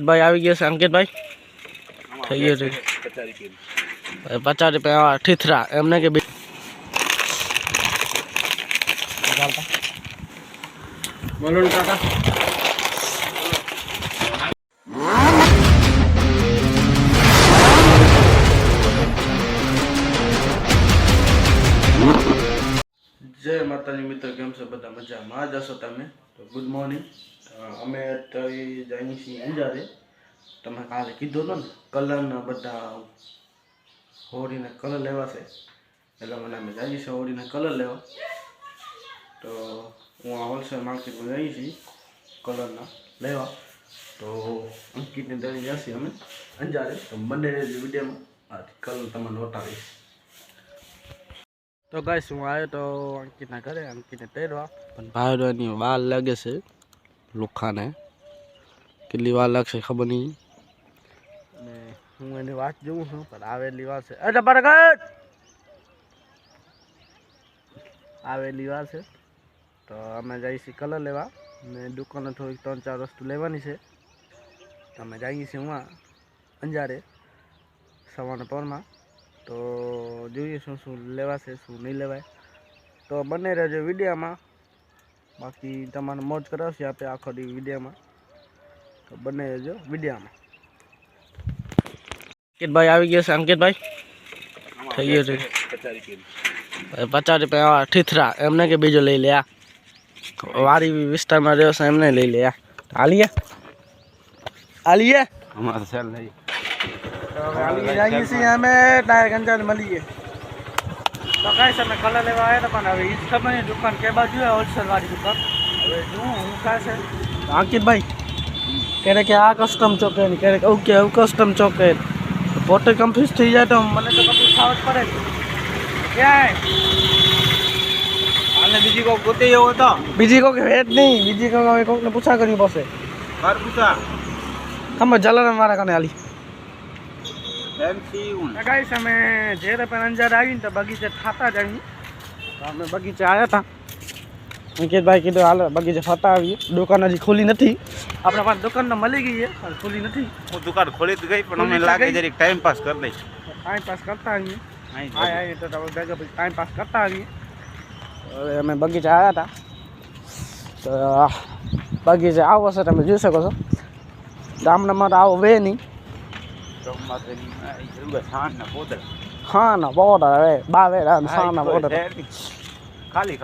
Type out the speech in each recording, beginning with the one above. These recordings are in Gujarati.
ભાઈ આવી ગયા છે અંકિતભાઈ થઈ ગયો છે 50 રૂપિયા ઠીથરા એમને કે બોલો ને કાકા જય માતાજી મિત્રો કેમ છો બધા મજામાં જ હશો તમે તો ગુડ મોર્નિંગ અમે જઈએ છીએ અંજારે તમે કાલે કીધું ને કલરના બધા હોળીને કલર લેવા છે એટલે મને અમે જઈએ છીએ હોળીને કલર લેવા તો હું આ હોલસેલ માર્કેટમાં જઈએ છીએ કલરના લેવા તો અંકિતને દઈ જશે અમે અંજારે તો બંને વિડીયોમાં કલર તમને બતાવીશ તો ગાઈસ હું આવ્યો તો અંકિતના ઘરે અંકિતને તેડવા પણ ભાઈની વાર લાગે છે લુખાને કેટલી વાર લાગશે ખબર નહીં અને હું એની વાત જોઉં છું પણ આવેલી વાર છે અરે બરગત આવેલી વાર છે તો અમે જઈએ છીએ કલર લેવા ને દુકાને થોડીક 3-4 વસ્તુ લેવાની છે તો અમે જઈએ છીએ હું અંજારે સવારના પોરમાં તો જોઈએ શું શું લેવાશે શું નહીં લેવાય તો બને રહેજો વિડીયોમાં બાકી તમારે મોજ કરાવશે આપણે આખો દી વિડીયોમાં તો બને રહેજો વિડીયોમાં અંકિતભાઈ આવી ગયા છે અંકિતભાઈ થઈ ગયો છે 50 રૂપિયા ઠીથરા એમને કે બીજો લઈ લે આ વારી વિસ્તારમાં રહ્યો છે એમને લઈ લે આ હાલીએ અમારે સેલ નહીં મળીએ તો કઈ તમે કલર લેવા આવ્યા પણ હવે ઈજ ખબર નહીં દુકાન કે બાજુ હોલસેલ વાળી દુકાન હવે જોઉં હું કાં છે અંકિતભાઈ ક્યારેક આ કસ્ટમ ચોકે ને ક્યારેક એવું કસ્ટમ ચોકે પોતે કન્ફ્યુઝ થઈ જાય તો મને તો કન્ફ્યુઝ થવા જ પડે ક્યાંય હાલે બીજી કોઈક ગોતે એવો હતો બીજી કોઈક હેડ નહીં બીજી કોઈકને પૂછા કરવી પડશે મારે પૂછા ખબર જલારામ વાળા કને હાલી ગાઈસ અમે જ્યારે પણ અંજાર આવીને તો બગીચે થતા જ આવીએ તો અમે બગીચે આવ્યા હતા અંકિતભાઈ કીધું હાલ બગીચે ફરતા આવીએ દુકાન હજી ખુલી નથી આપણે પાસે દુકાન તો મળી ગઈ છે પણ ખુલી નથી હું દુકાન ખોલી તો ગઈ પણ અમને લાગે જરીક ટાઈમ પાસ કરી દઈશ ટાઈમ પાસ કરતા આવીએ આવીએ તો ભેગા પછી ટાઈમ પાસ કરતા આવીએ હવે અમે બગીચે આવ્યા હતા તો બગીચે આવો છો તમે જોઈ શકો છો ગામડામાં તો આવો વે નહીં હા ના બોર્ડર હવે બાવે સાના બોર્ડર ખાલી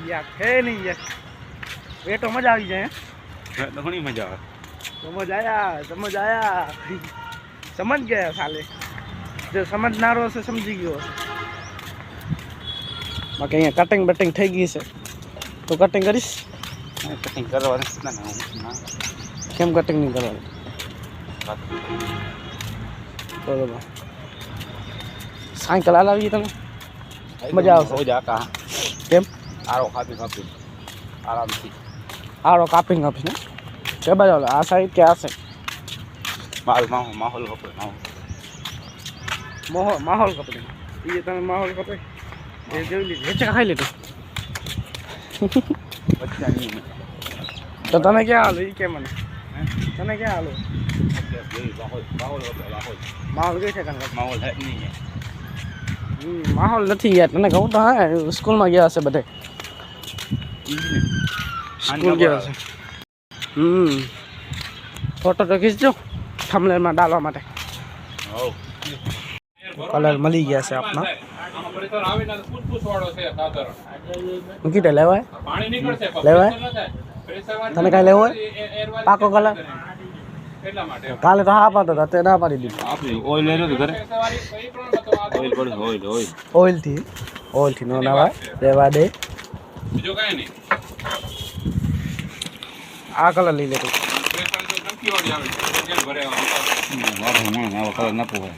યાર હે નહીં યાર એ તો મજા આવી જાય ઘણી મજા આવે સમજ આયા સમજ ગયા સાલે જો સમજનારો હશે સમજી ગયો હશે બાકી અહીંયા કટિંગ બટિંગ થઈ ગઈ છે તો કટિંગ કરીશ કટિંગ કરવાની કેમ કટિંગ નહીં કરવાની બરોબર સાયકલ હલાવીએ તમે મજા આવશે કેમ આરો કાપી આરામથી આરો કાપીને ને કે બાજુ આ સાઈડ કે આ સાઈડ માહોલ કપે માહોલ કપે એ તમે માહોલ કપે એ જોઈ લીધું વેચા ખાઈ લીધું તો તમે ક્યાં હાલો એ કે મને તને ક્યાં હાલો માહોલ કઈ છે માહોલ નથી યાર તને કહું તો હા સ્કૂલમાં ગયા હશે બધે સ્કૂલ ગયા હશે ફોટો તો ખીચજો થંબનેલમાં ડાલવા માટે કલર મળી ગયા છે આપના કીધે લેવાય તને કાંઈ લેવો હોય પાકો કલર કાલે તો હા પાડતો હતો તે ના પાડી દીધું ઓઇલ ઓઇલથી નો નવાય લેવા દે બીજો કાંઈ નહીં આ કલર લઈ લે તું કલર ના પોવાય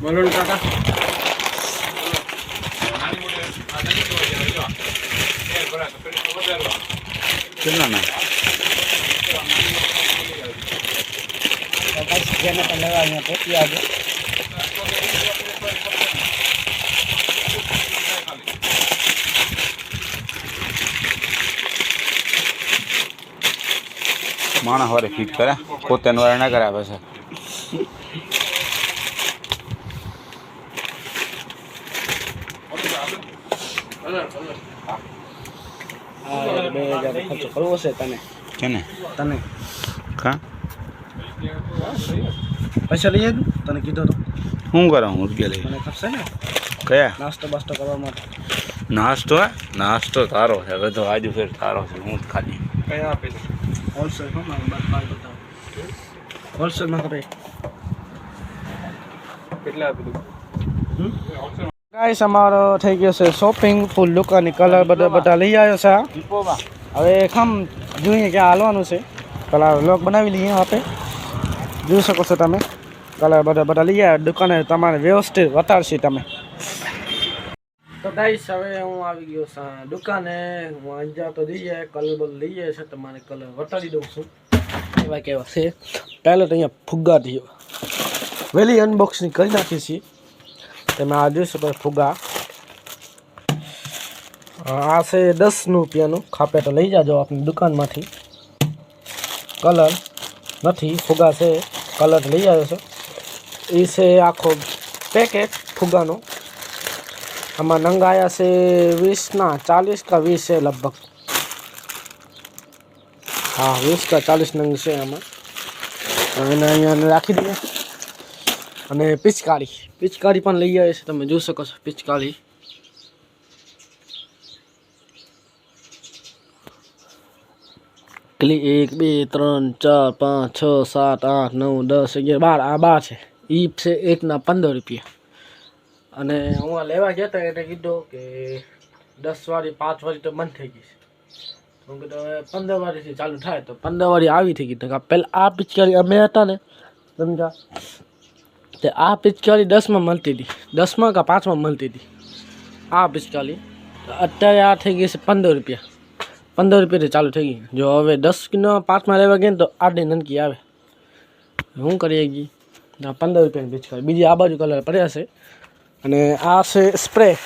બોલો ને કાકા કેટલા ના જેને પણ લેવા અહીંયા પહોંચી આવજો માણસ વાળે ફિટ કરે પોતાને વાળે ના કરે પછી હા 2000 ખર્ચો કરવો છે તને કેને તને કા પૈસા લઈ આવ્યું તને કીધો તો શું કરું હું રૂપિયા લઈ મને ખપશે ને કયા નાસ્તો બાસ્તો કરવા માટે નાસ્તો નાસ્તો તારો છે બધો આજુ ફેર તારો છે હું જ ખાલી કયા આપી દો હોલસેલ માં બતાવો હોલસેલમાં કરે કેટલા આપી દઉં ગાઈસ અમારો થઈ ગયો છે શોપિંગ ફૂલ દુકાનની કલર બધા લઈ આવ્યો છે હવે ખમ જોઈએ કે હાલવાનું છે કલર લોક બનાવી લઈએ આપણે જોઈ શકો છો તમે કલર બધા લઈ આવ્યા દુકાને તમારે વ્યવસ્થિત બતાડશે તમે તો ગાઈસ હવે હું આવી ગયો છું દુકાને હું અંજા તો લઈ જાય કલર લઈ જાય છે તમારે કલર બતાડી દઉં છું એવા કેવા છે પહેલાં તો અહીંયા ફુગ્ગા થયો વહેલી અનબોક્સિંગ કરી નાખી છીએ તમે આ જોઈ શકો ફુગ્ગા આ છે 10 રૂપિયાનું ખાપે તો લઈ જાજો આપણી દુકાનમાંથી કલર નથી ફુગ્ગા છે કલર લઈ આવ્યો છે એ છે આખો પેકેટ ફુગ્ગાનો આમાં નંગ આવ્યા છે 20 ના 40 का 20 છે લગભગ હા 20 का 40 નંગ છે આમાં એને અહીંયા રાખી દઈએ અને પિચકારી પણ લઈ આવે છે તમે જોઈ શકો છો પિચકારી 1 2 3 4 5 6 7 8 9 10 11 12 આ 12 છે ઈ છે એક ના 15 રૂપિયા અને હું આ લેવા ગયા હતા એટલે કીધું કે 10 વાળી 5 વાળી તો બંધ થઈ ગઈ છે હું કીધું હવે 15 વાળીથી ચાલુ થાય તો 15 વાળી આવી થઈ ગઈ તો પહેલાં આ પિચકારી અમે હતા ને સમજા તે આ પિચકારી 10 માં મળતી હતી 10 માં કે 5 માં મળતી હતી આ પિચકારી અત્યારે આ થઈ ગઈ છે 15 રૂપિયા 15 રૂપિયાથી ચાલુ થઈ ગઈ જો હવે 10 કિલો 5 માં લેવા ગયા ને તો આટલી નનકી આવે શું કરીએ ગઈ 15 રૂપિયાની પિચકારી બીજી આ બાજુ કલર પડ્યા છે અને આ છે સ્પ્રે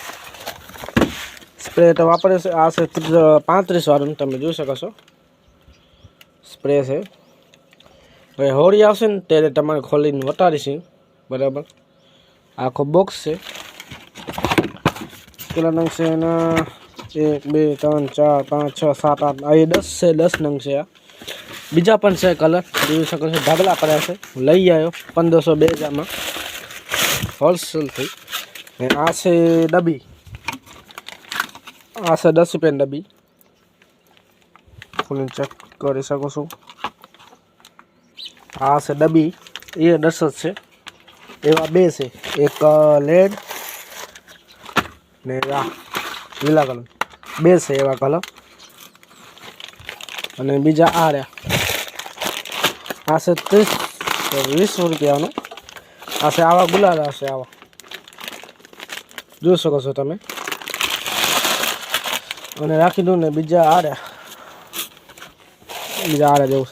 તો વાપરે છે આ છે 35 વાળું તમે જોઈ શકો છો સ્પ્રે છે હવે હોળી આવશે ને ત્યારે તમારે ખોલીને વટાડીશું બરાબર આખો બોક્સ છે કેટલા નંગ છે એના 1 2 3 4 5 6 7 8 આ 10 છે 10 નંગ છે આ બીજા પણ છે કલર જોઈ શકો છો ઢગલા પડ્યા છે લઈ આવ્યો 1500 2000 હોલસેલથી ને આ છે ડબ્બી આ છે 10 રૂપિયાની ડબ્બી ફૂલ ચેક કરી શકો છો આ છે ડબ્બી એ 10 જ છે એવા બે છે એક લેડ ને આ લીલા કલર બે છે એવા કલર અને બીજા આ રહ્યા આ છે 20 રૂપિયાનો આ છે આવા ગુલાલ હશે આવા જોઈ શકો છો તમે અને રાખી દઉં ને બીજા આ રહ્યા જેવું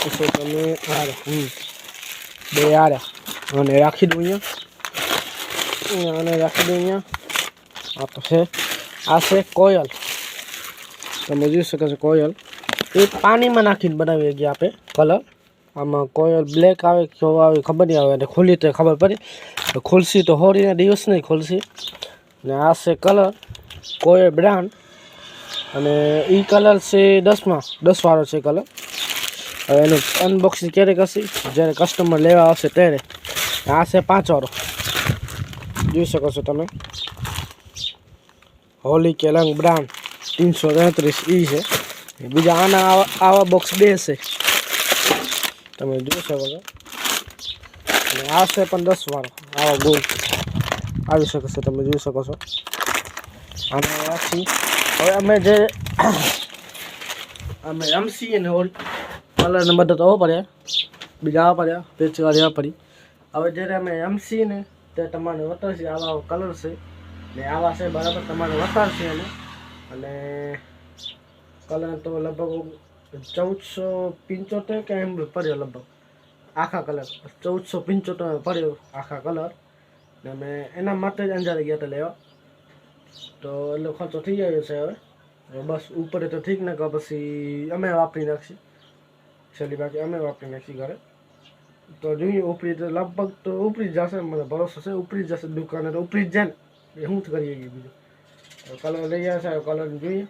તમે આ રહ્યા બે આ રહ્યા અને રાખી દઉં અહીંયા અને રાખી દઉં અહીંયા આ તો છે આ છે કોયલ તમે જોઈ શકો છો કોયલ એ પાણીમાં નાખીને બનાવીએ ગયા આપણે કલર આમાં કોયલ બ્લેક આવે કેવો આવે ખબર નહીં આવે અને ખોલી તો ખબર પડી ખોલશી તો હોળીના દિવસ નહીં ખોલશી ને આ છે કલર કોયલ બ્રાન્ડ અને એ કલર છે 10 વાળો છે કલર હવે એનું અનબોક્સિંગ ક્યારે કરશે જ્યારે કસ્ટમર લેવા આવશે ત્યારે આ છે 5 વાળો જોઈ શકો છો તમે હોલી કે રંગ બ્રાન્ડ 333 છે બીજા આના આવા બોક્સ 2 છે તમે જોઈ શકો છો અને આ છે પણ 10 વાળો આવા ગોલ આવી શકે છે તમે જોઈ શકો છો અને રાખી હવે અમે રમશીએ ને હોળી કલર બધા તો પડ્યા બીજા આવા પડ્યા પેચવાળી આ પડી હવે જ્યારે અમે રમશીએ ને ત્યારે તમારે વતારશે આવા કલર છે ને આવા છે બરાબર તમારે વતારશે એને અને કલર તો લગભગ 1475 કે એમ પડ્યો લગભગ આખા કલર 1475 પડ્યો આખા કલર ને અમે એના માટે જ અંજારે ગયા હતા લેવા તો એટલો ખર્ચો થઈ ગયો છે હવે બસ ઉપર તો ઠીક ને કે પછી અમે વાપરી નાખીએ છેલ્લી બાકી અમે વાપરી નાખી ઘરે. તો જોઈએ ઉપરી તો લગભગ તો ઉપરી જ જશે, મને ભરોસો છે ઉપરી જ જશે. દુકાને તો ઉપરી જ જાય ને, એ શું કરીએ બીજું. કલર લઈ આવ્યા છે, કલર જોઈએ.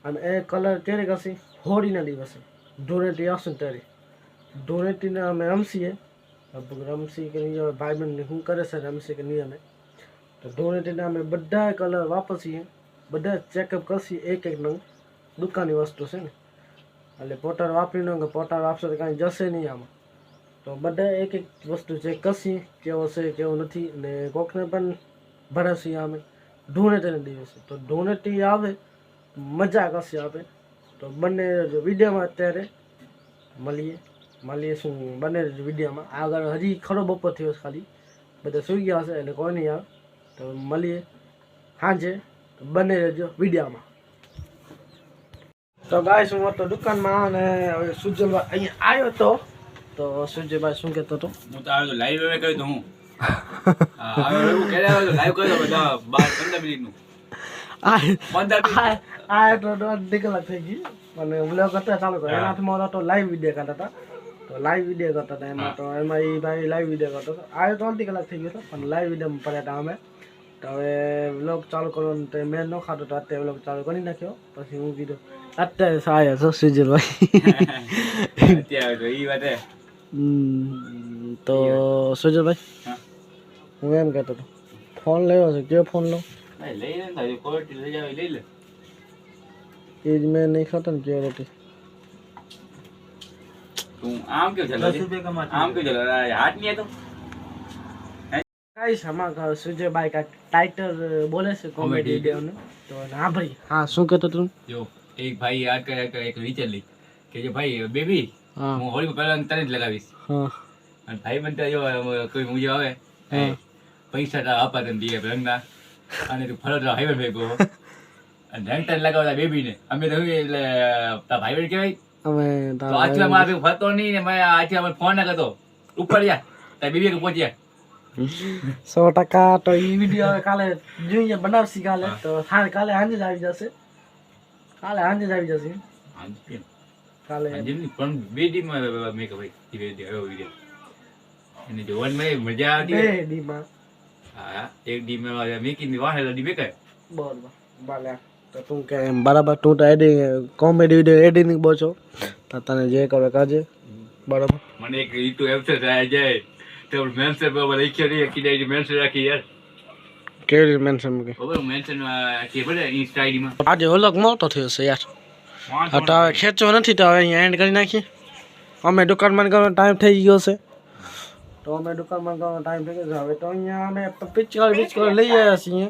અને એ કલર ત્યારે કરશે હોળીના દિવસે, ધૂળેટી આવશે ને ત્યારે. ધૂળેટીને અમે રમશીએ, લગભગ રમશી કે નહીં, ભાઈબંધને શું કરે છે રમશી કે નહીં. અમે તો ધૂળેટીને અમે બધા કલર વાપરીએ, બધા ચેકઅપ કરશી એક એક નંગ. દુકાનની વસ્તુ છે ને, એટલે પોટર વાપરી ન કે પોટર વાપશે તો કાંઈ જશે નહીં આમાં. તો બધા એક એક વસ્તુ ચેક કરશી કેવો છે કેવો નથી. અને કોકને પણ ભરાશી અમે ધૂળેટીના દિવસે. તો ધૂળેટી આવે મજા કરશે આપણે. તો બંને વિડીયોમાં અત્યારે મળીએ શું બંને વિડીયોમાં આગળ. હજી ખરો બપોર થયો છે, ખાલી બધા સુઈ ગયા હશે એટલે કોઈ નહીં આવે. તો મળીએ સાંજે, બંને રહેજો વિડીયોમાં. તો ગાઈસ હું હતો દુકાનમાં અને હવે સુજલભાઈ અહીંયા આવ્યો તો સુજલભાઈ શું કહેતો હતો? હું તો આવ્યો લાઈવ હવે કહ્યું તો હું આવ્યો એવું કહેલા લાઈવ કહ્યું બધા 12-15 મિનિટનું આ તો 1.5 કલાક થઈ ગઈ. અને વ્લોગ હતા ચાલુ કર્યો એનાથી મારો તો લાઈવ વિડીયો કરતા હતા. તો લાઈવ વિડીયો કરતા હતા એમાં તો એમાં એ ભાઈ લાઈવ વિડીયો કરતો હતો. આવ્યો તો 2 કલાક થઈ ગયો હતો પણ લાઈવ વિડીયોમાં પડ્યા હતા અમે. તો હવે વ્લોગ ચાલુ કરવાનું તો મેં ન ખાતો તો અત્યારે વ્લોગ ચાલુ કરી નાખ્યો. પછી હું કીધું અત્યારે આવ્યા છો સુજલભાઈ. તો સુજલભાઈ હું એમ કહેતો હતો ફોન લેવો છે, કયો ફોન લો? એ જ મેં નહીં ખાતો ને ક્વોલિટી. સુજયભાઈ કા ટાઇટલ બોલે છે કોમેડી વિડીયોનું. તો હા ભાઈ, હા શું કહેતો તું? જો એક ભાઈ યાદ કરે એક વિચાર લી કે જો ભાઈ બેબી હું હોળી પહેલા તને જ લગાવીશ. અને ભાઈ બનતા જો કોઈ મુજબ આવે પૈસા આપા તને દીએ રંગના અને તું ફરો તો હાઈવર ભેગો અને રંગ તને લગાવતા બેબીને. અમે તો એટલે તારા ભાઈ બહેન કહેવાય. અમે તો આટલા માં ફરતો નહીં ને મેં આટલા ફોન ના કરતો ઉપર જા તારી બેબી કે પહોંચ્યા 100%. તો એ વિડીયો હવે કાલે જોઈએ બનાવશી કાલે. તો કાલે સાંજે જ આવી જશે. કાલે સાંજે જ આવી જશે. કાલે પણ 2 ડી માં મેં કે ભાઈ ધીરે ધીરે આવ્યો વિડીયો એને જોવાની મજા આવતી. 2 ડી માં હા 1 ડી માં મેકીને વાહેલા ડી મેકે બરાબર ભલે. તો તું કે એમ બરાબર તું તો એડિટિંગ કોમેડી વિડીયો એડિટિંગ બહુ છો તો તને જે કરે કાજે બરાબર. મને એક રીતુ એપ્સેસ આ જાય તો મેન્શન પર લખ્યો નહીં કે ડાયરી મેન્શન રાખી યાર. કેવી રીતે મેન્શન મૂકે ખબર મેન્શન કે ભલે ઇન્સ્ટા આઈડી માં આજે ઓલગ મોટો થયો છે યાર. તો હવે ખેંચવો નથી તો હવે અહીંયા એન્ડ કરી નાખીએ. અમે દુકાનમાં કરવાનો ટાઈમ થઈ ગયો છે. તો અમે દુકાનમાં કરવાનો ટાઈમ થઈ ગયો છે. હવે તો અહીંયા અમે પિચકારી લઈ આવ્યા છીએ.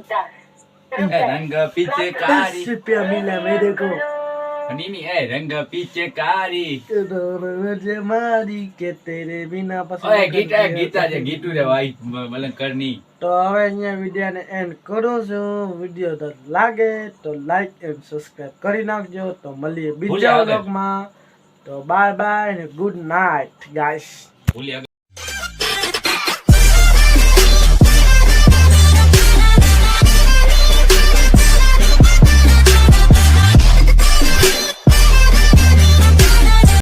રંગ પીછે कारी रुपया मिला मेरे को नहीं है रंग पीछे कारी मुझे मारी के तेरे बिना पसंद. ओए गीता जे गीतू रे भाई મલંગ કરની. તો હવે અહીંયા વિડીયોને એન્ડ કરું છું. વિડીયો તો લાગે તો લાઈક એન્ડ સબસ્ક્રાઇબ કરી નાખજો. તો મળીએ બીજા વ્લોગમાં. તો બાય બાય ને ગુડ નાઇટ ગાઈસ.